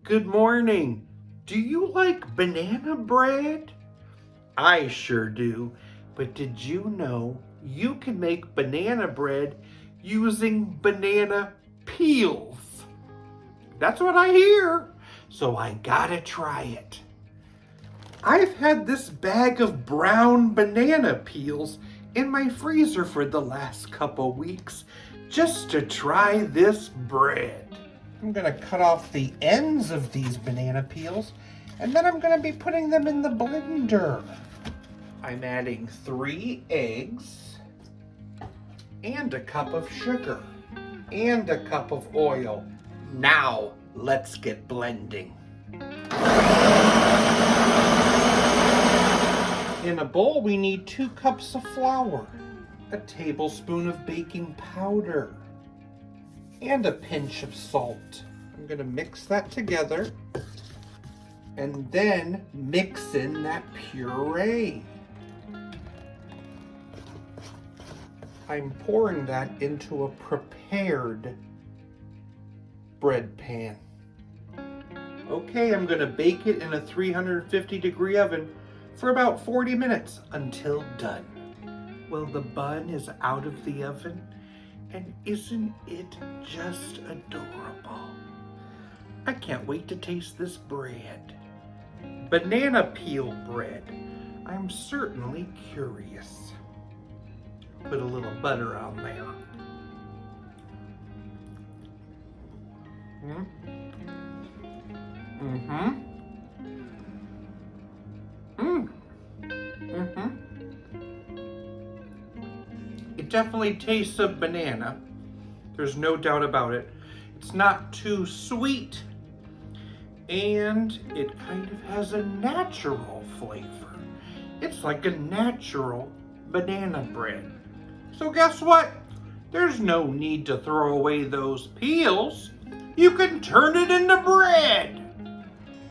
Good morning. Do you like banana bread? I sure do. But did you know you can make banana bread using banana peels? That's what I hear. So I gotta try it. I've had this bag of brown banana peels in my freezer for the last couple weeks just to try this bread. I'm gonna cut off the ends of these banana peels and then I'm gonna be putting them in the blender. I'm adding 3 eggs and a cup of sugar and a cup of oil. Now let's get blending. In a bowl, we need 2 cups of flour, a tablespoon of baking powder, and a pinch of salt. I'm going to mix that together and then mix in that puree. I'm pouring that into a prepared bread pan. Okay, I'm going to bake it in a 350-degree oven for about 40 minutes until done. Well, the bun is out of the oven, and isn't it just adorable? I can't wait to taste this bread. Banana peel bread. I'm certainly curious. Put a little butter on there. It definitely tastes of banana. There's no doubt about it. It's not too sweet, and it kind of has a natural flavor. It's like a natural banana bread. So guess what? There's no need to throw away those peels. You can turn it into bread.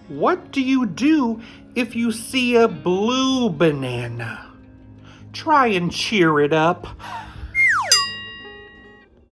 What do you do if you see a blue banana? Try and cheer it up.